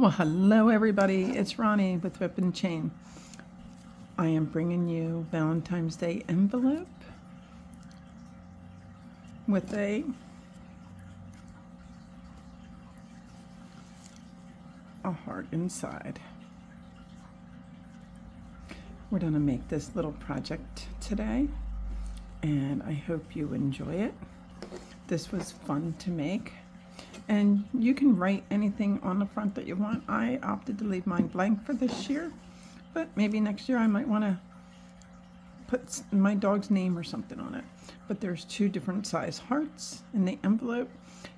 Well, hello everybody, it's Ronnie with Whip and Chain. I am bringing you Valentine's Day envelope with a heart inside. We're going to make this little project today, and I hope you enjoy it. This was fun to make. And you can write anything on the front that you want. I opted to leave mine blank for this year, but maybe next year I might want to put my dog's name or something on it. But there's two different size hearts in the envelope.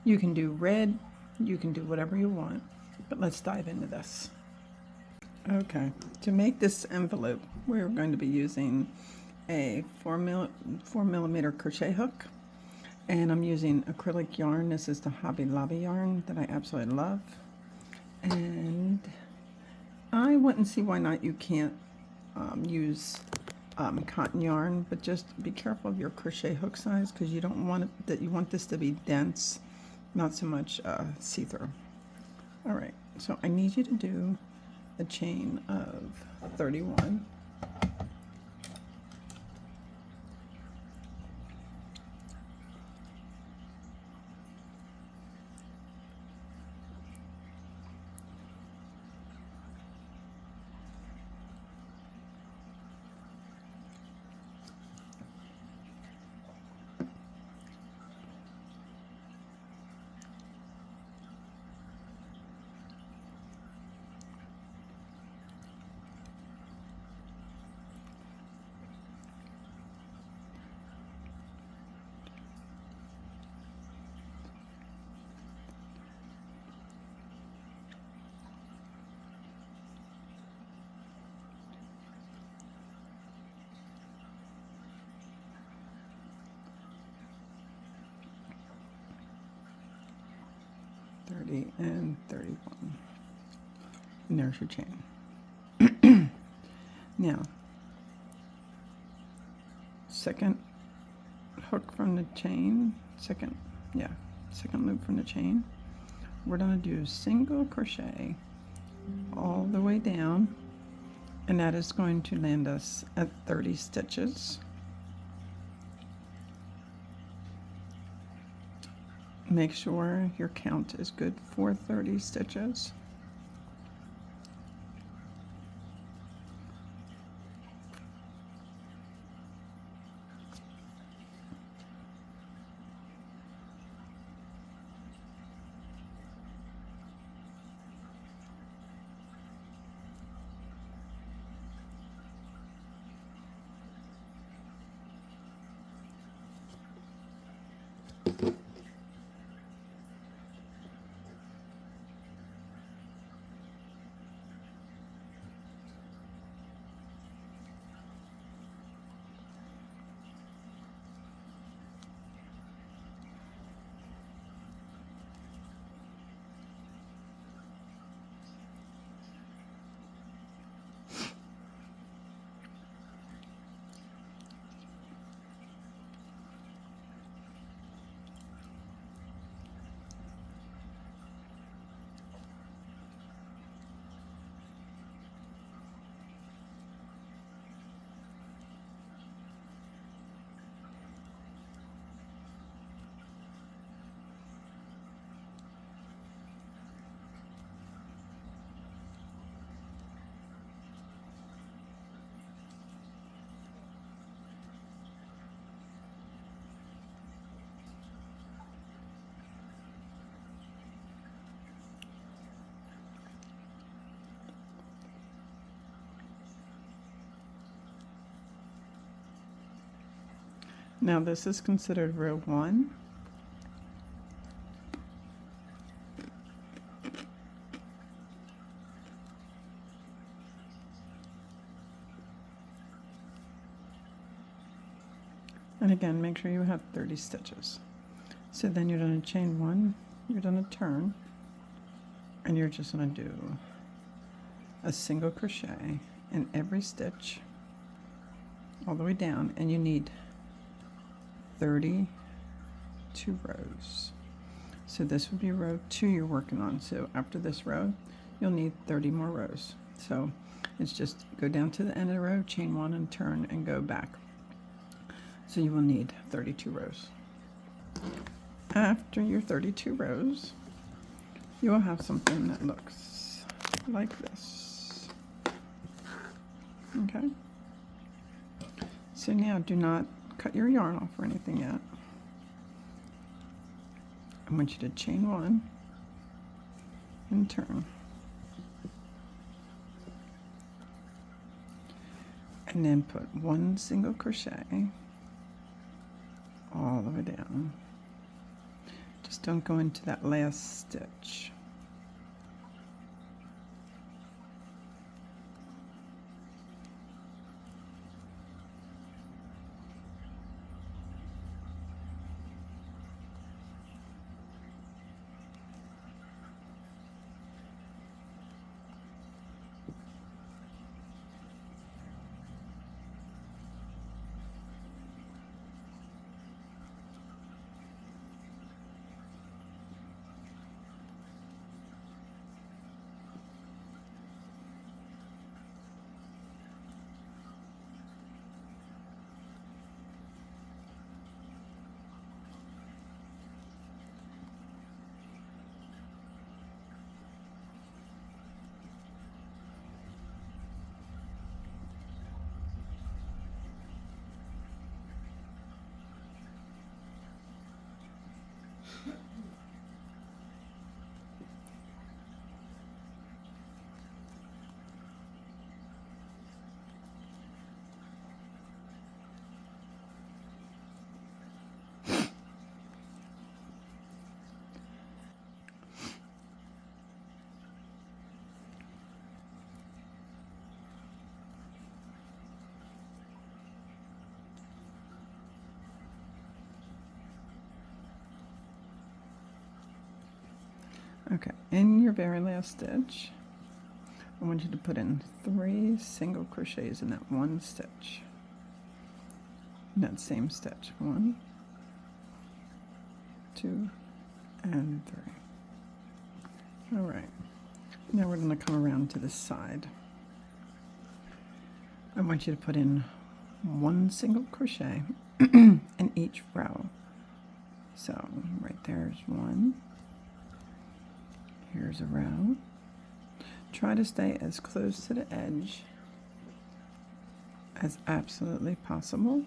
You can do red, you can do whatever you want, but let's dive into this. Okay, to make this envelope, we're going to be using a 4 millimeter crochet hook. And I'm using acrylic yarn. This is the Hobby Lobby yarn that I absolutely love. And I wouldn't see why not you can't use cotton yarn, but just be careful of your crochet hook size, because you don't want you want this to be dense, not so much see-through. All right, so I need you to do a chain of 31. And 31. And there's your chain. Now, second hook from the chain, second loop from the chain. We're going to do single crochet all the way down, and that is going to land us at 30 stitches. Make sure your count is good for 30 stitches. Now this is considered row 1. And again, make sure you have 30 stitches. So then you're going to chain 1, you're going to turn, and you're just going to do a single crochet in every stitch all the way down, and you need 32 rows. So this would be row 2 you're working on. So after this row, you'll need 30 more rows. So it's just go down to the end of the row, chain 1 and turn and go back. So you will need 32 rows. After your 32 rows, you will have something that looks like this. Okay? So now do not cut your yarn off or anything yet. I want you to chain 1 and turn. And then put 1 single crochet all the way down. Just don't go into that last stitch. Okay, in your very last stitch, I want you to put in 3 single crochets in that one stitch. In that same stitch. 1, 2, and 3. All right, now we're going to come around to this side. I want you to put in 1 single crochet in each row. So right there's 1. Here's a row. Try to stay as close to the edge as absolutely possible.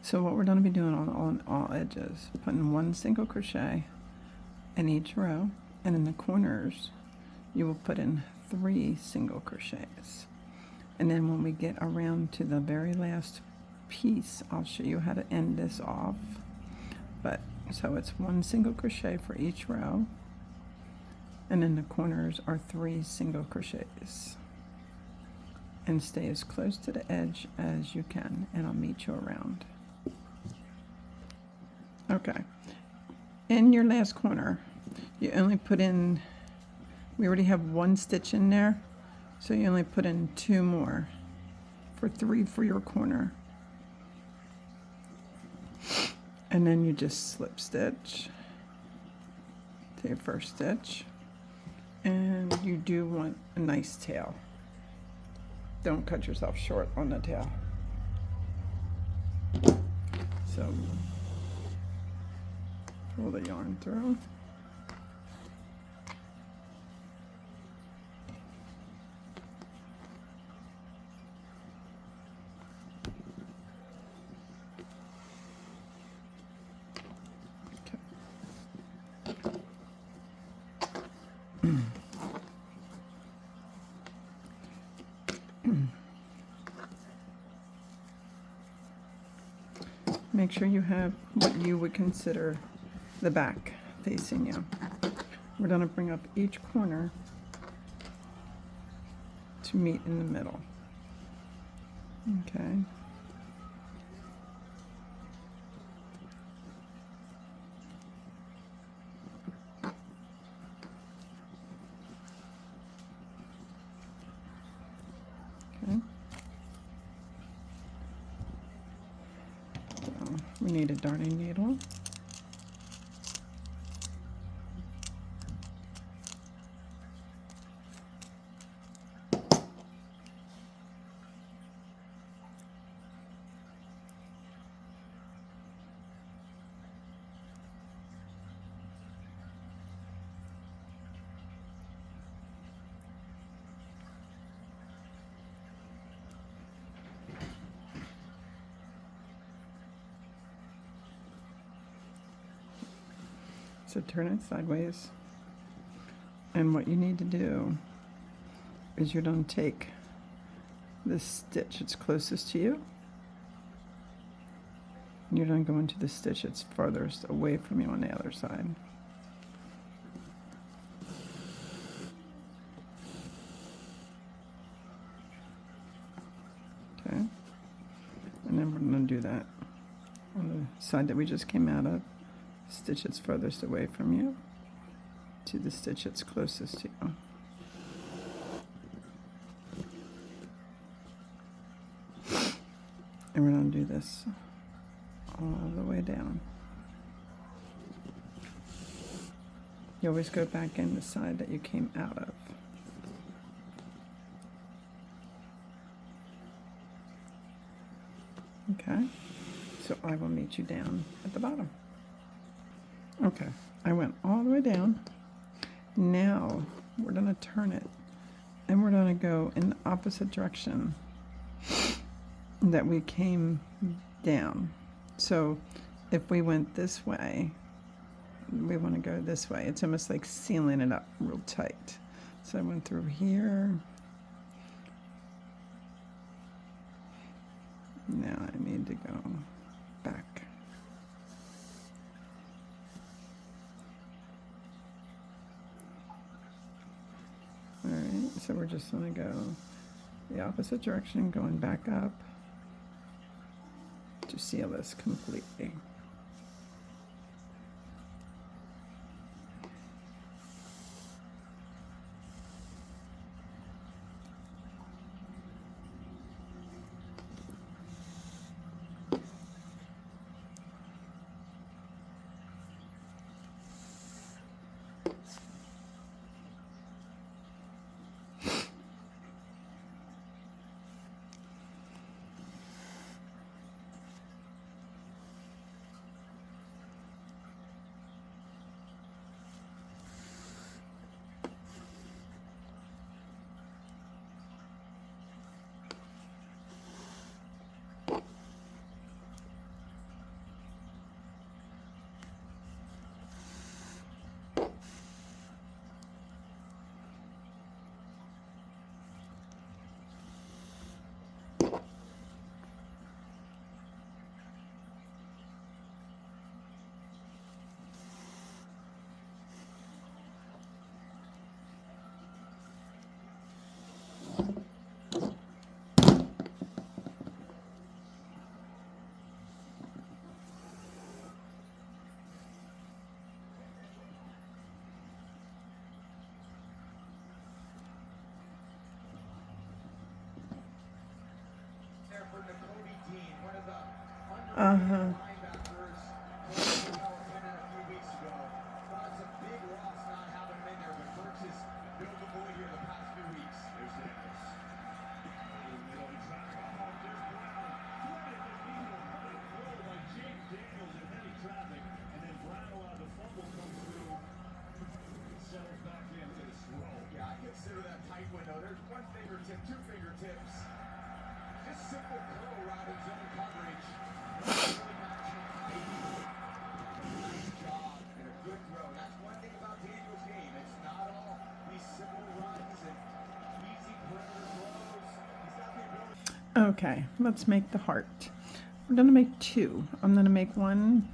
So what we're going to be doing on all edges, putting 1 single crochet in each row, and in the corners you will put in 3 single crochets. And then when we get around to the very last piece, I'll show you how to end this off. But so it's 1 single crochet for each row, and in the corners are 3 single crochets. And stay as close to the edge as you can, and I'll meet you around. Okay, in your last corner you only put in, we already have 1 stitch in there, so you only put in 2 more for 3 for your corner. And then you just slip stitch to your first stitch, and you do want a nice tail. Don't cut yourself short on the tail. So pull the yarn through. Make sure you have what you would consider the back facing you. We're going to bring up each corner to meet in the middle. Okay. Okay. So We need a darning needle. So turn it sideways. And what you need to do is you're going to take this stitch that's closest to you. And you're going to go into the stitch that's farthest away from you on the other side. Okay. And then we're going to do that on the side that we just came out of. Stitch that's furthest away from you to the stitch that's closest to you. And we're going to do this all the way down. You always go back in the side that you came out of. Okay, so I will meet you down at the bottom. Okay, I went all the way down. Now we're going to turn it and we're going to go in the opposite direction that we came down. So if we went this way, we want to go this way. It's almost like sealing it up real tight. So I went through here. Now I need to go back. Alright, so we're just going to go the opposite direction, going back up to seal this completely. Uh-huh. Yeah, I consider that tight window. There's one fingertip, two fingertips. Just simple curl route in zone coverage. Nice job and a good throw. That's one thing about Daniel's game. It's not all these simple runs and easy perimeter throws. He's got the ability. Okay, let's make the heart. We're going to make two. I'm going to make one,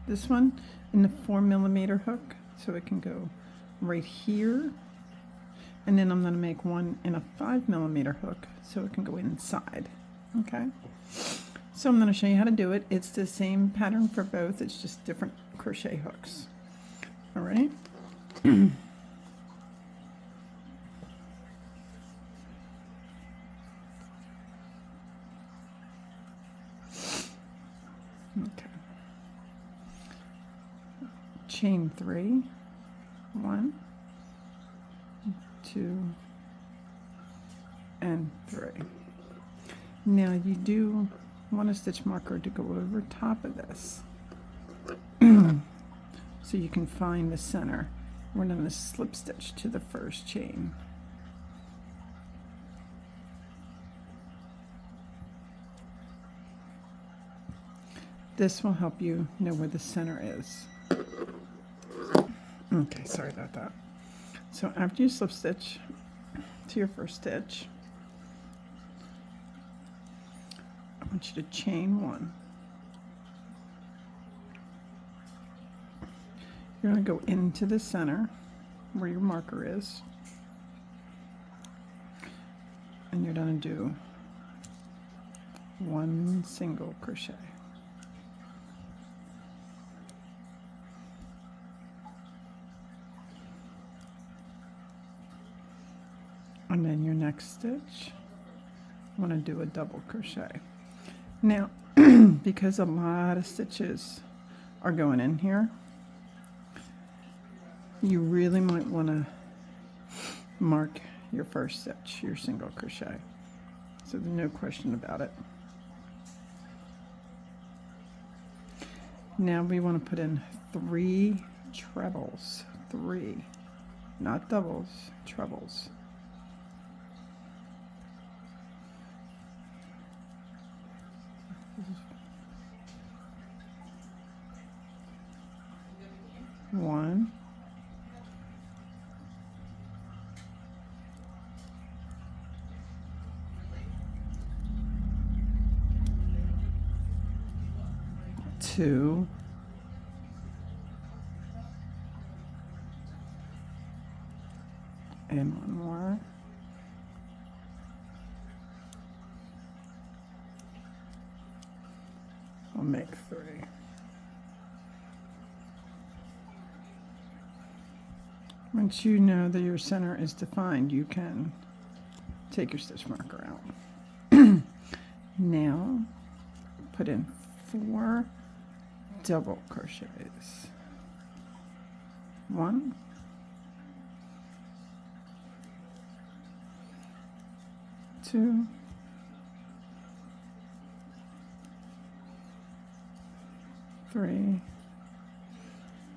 this one, in the 4mm hook, so it can go right here. And then I'm going to make one in a 5mm hook, so it can go inside. Okay? So I'm going to show you how to do it. It's the same pattern for both. It's just different crochet hooks. All right? Okay. chain 3, 1, 2, and 3. Now you do want a stitch marker to go over top of this so you can find the center. We're going to slip stitch to the first chain. This will help you know where the center is. Okay, sorry about that. So after you slip stitch to your first stitch, I want you to chain 1. You're going to go into the center where your marker is, and you're going to do 1 single crochet. And then your next stitch, I want to do a double crochet. Now, because a lot of stitches are going in here, you really might want to mark your first stitch, your single crochet. So there's no question about it. Now we want to put in 3 trebles. 3, not doubles, trebles. One, two, and 1 more. I'll make 3. Once you know that your center is defined, you can take your stitch marker out. Now, put in 4 double crochets. 1, 2, 3,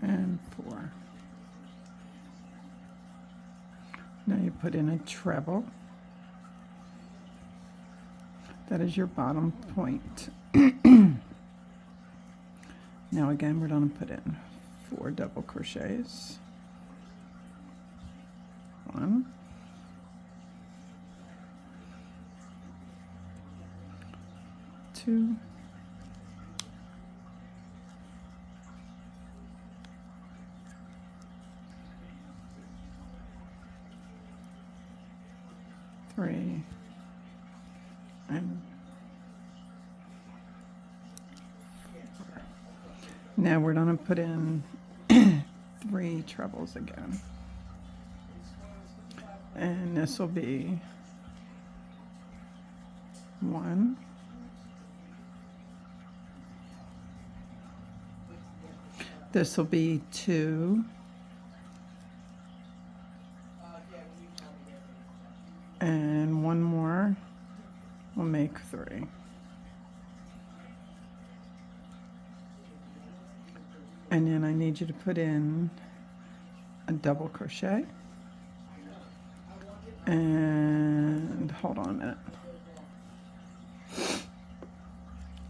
and 4. Now you put in a treble. That is your bottom point. Now again, we're going to put in 4 double crochets. 1, 2, 3, and 4. Now we're going to put in 3 trebles again, and this will be 1, this will be 2, and 1 more will make 3. And then I need you to put in a double crochet, and hold on a minute,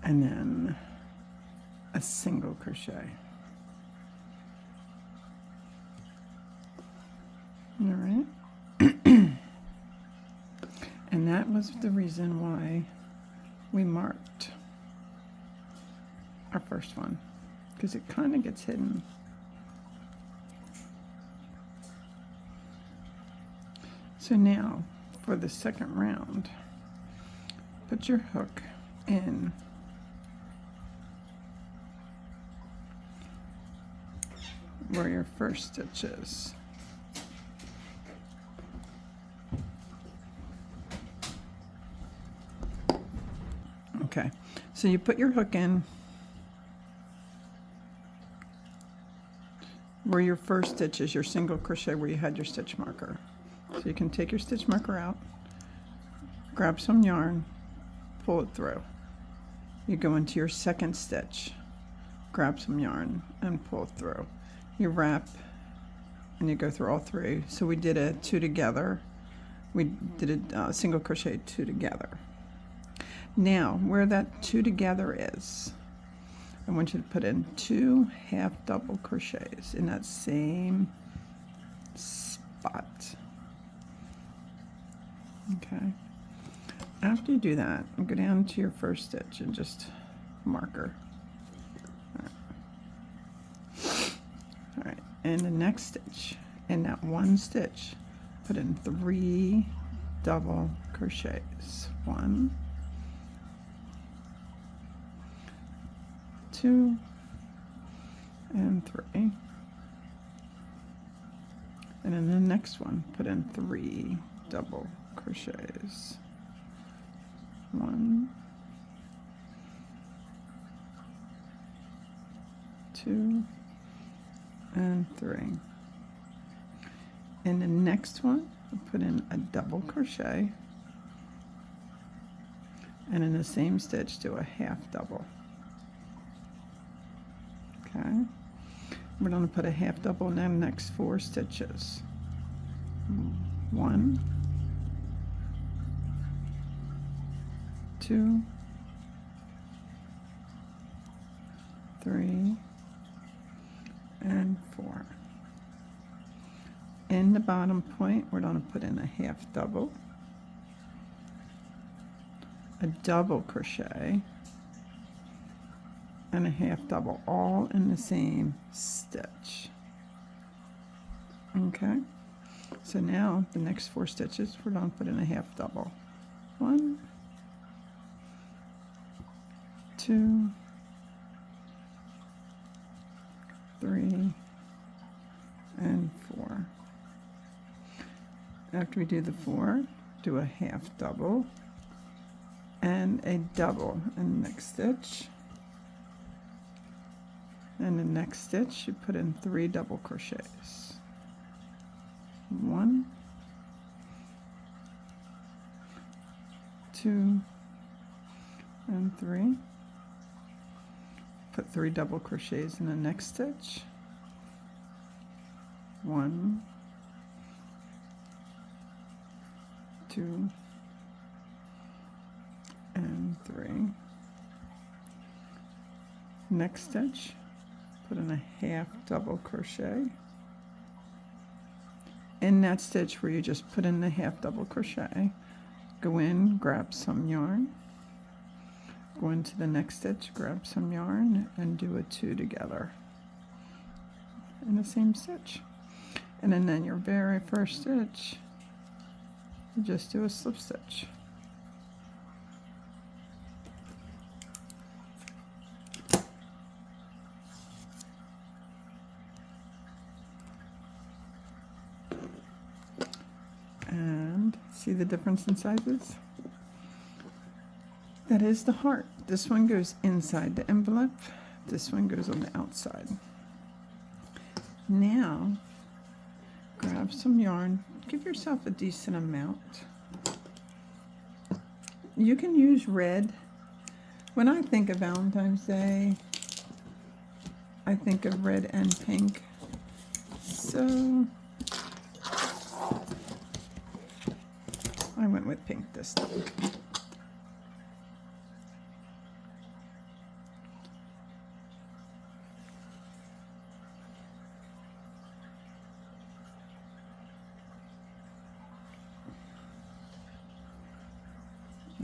and then a single crochet. All right. And that was the reason why we marked our first one, because it kind of gets hidden. So now for the second round, put your hook in where your first stitch is. Okay, so you put your hook in where your first stitch is, your single crochet where you had your stitch marker. So you can take your stitch marker out, grab some yarn, pull it through. You go into your second stitch, grab some yarn and pull it through. You wrap and you go through all three. So we did a 2 together. We did a single crochet 2 together. Now where that 2 together is, I want you to put in 2 half double crochets in that same spot. Okay. After you do that, go down to your first stitch and just marker. All right. And the next stitch, in that one stitch, put in 3 double crochets. 1, 2, and 3. And in the next one, put in 3 double crochets. 1, 2, and 3. In the next one, put in a double crochet, and in the same stitch, do a half double. Okay, we're going to put a half double in the next 4 stitches. 1, 2, 3, and 4. In the bottom point, we're going to put in a half double, a double crochet, and a half double, all in the same stitch. Okay, so now the next 4 stitches, we're going to put in a half double. 1, 2, 3, and 4. After we do the 4, do a half double and a double in the next stitch. And the next stitch, you put in 3 double crochets. 1, 2, and 3. Put 3 double crochets in the next stitch. 1, 2, and 3. Next stitch, put in a half double crochet. In that stitch where you just put in the half double crochet, go in, grab some yarn, go into the next stitch, grab some yarn, and do a 2 together in the same stitch. And then your very first stitch, you just do a slip stitch. And see the difference in sizes? That is the heart. This one goes inside the envelope. This one goes on the outside. Now, grab some yarn. Give yourself a decent amount. You can use red. When I think of Valentine's Day, I think of red and pink. So I went with pink this time.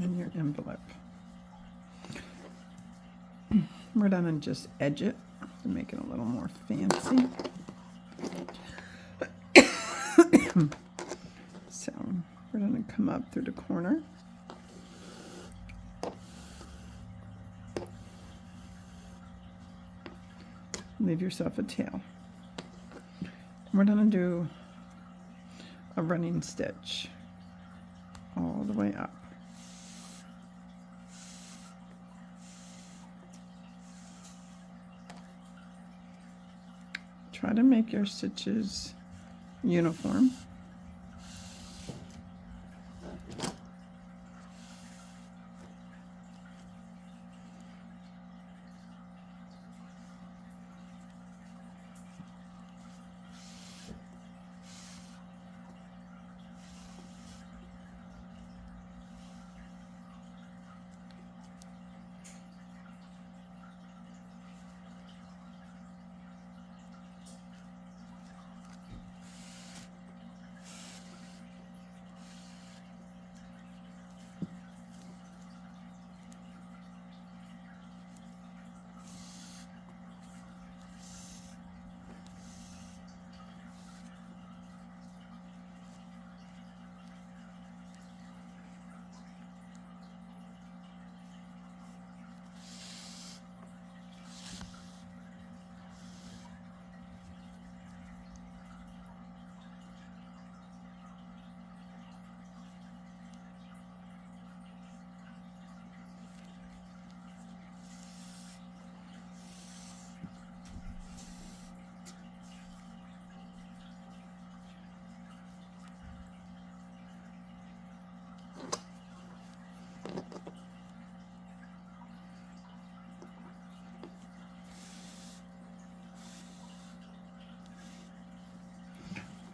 And your envelope. We're gonna just edge it to make it a little more fancy. So we're gonna come up through the corner. Leave yourself a tail. We're gonna do a running stitch all the way up. Try to make your stitches uniform.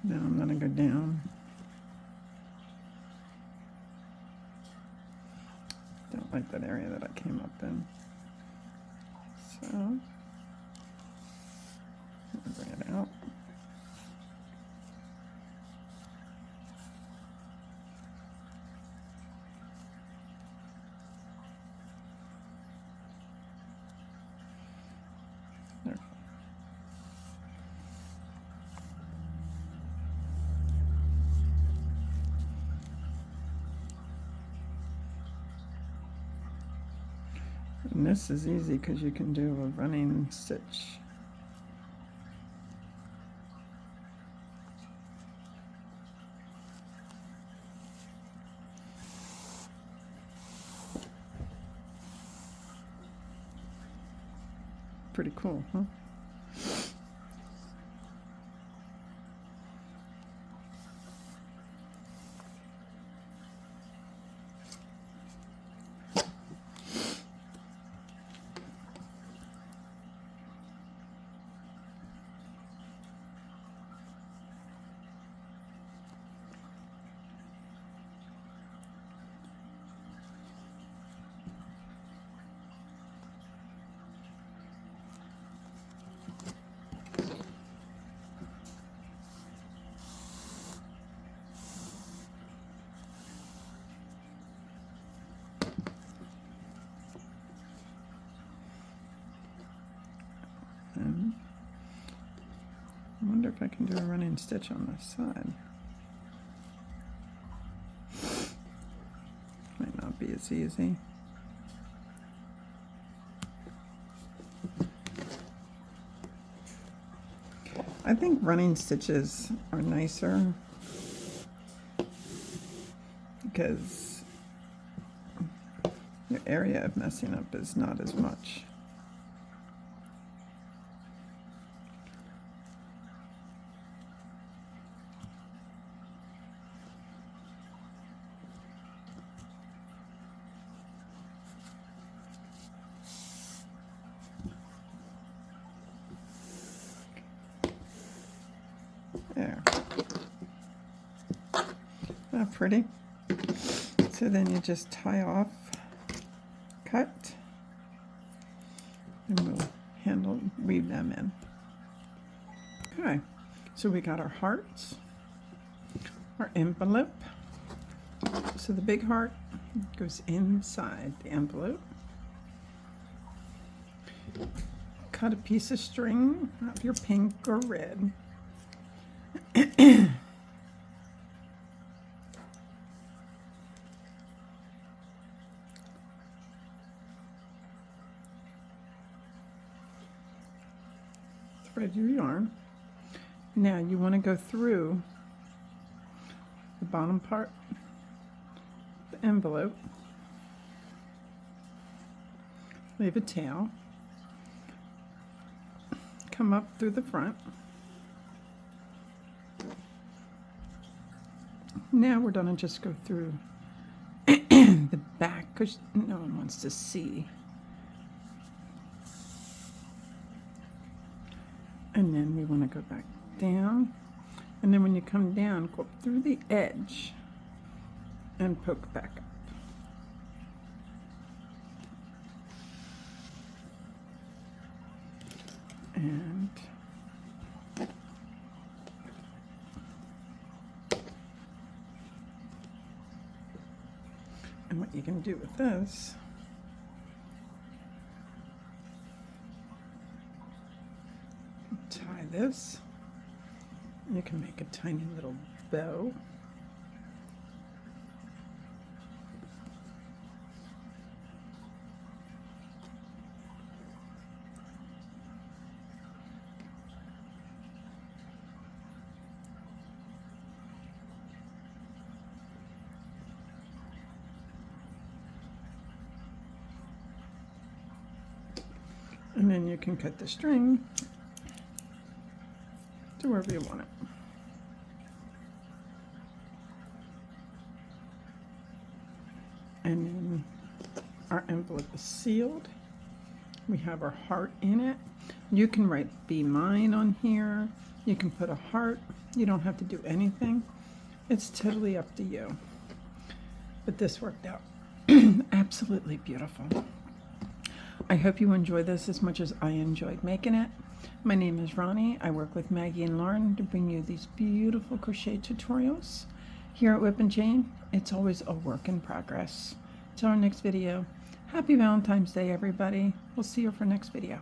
Now I'm going to go down. Don't like that area that I came up in. So, I'll bring it out. There. And this is easy because you can do a running stitch. Pretty cool, huh? And I wonder if I can do a running stitch on this side. Might not be as easy. I think running stitches are nicer because your area of messing up is not as much. There. Not pretty. So then you just tie off, cut, and we'll weave them in. Okay, so we got our hearts, our envelope. So the big heart goes inside the envelope. Cut a piece of string of your pink or red. Thread your yarn. Now you want to go through the bottom part of the envelope, leave a tail, come up through the front, Now we're gonna just go through the back because no one wants to see. And then we want to go back down. And then when you come down, go up through the edge and poke back up. And what you can do with this, tie this. You can make a tiny little bow. And then you can cut the string to wherever you want it. And then our envelope is sealed. We have our heart in it. You can write "Be Mine" on here. You can put a heart. You don't have to do anything. It's totally up to you. But this worked out absolutely beautiful. I hope you enjoy this as much as I enjoyed making it. My name is Ronnie. I work with Maggie and Lauren to bring you these beautiful crochet tutorials. Here at Whip and Chain, it's always a work in progress. Till our next video, happy Valentine's Day, everybody. We'll see you for next video.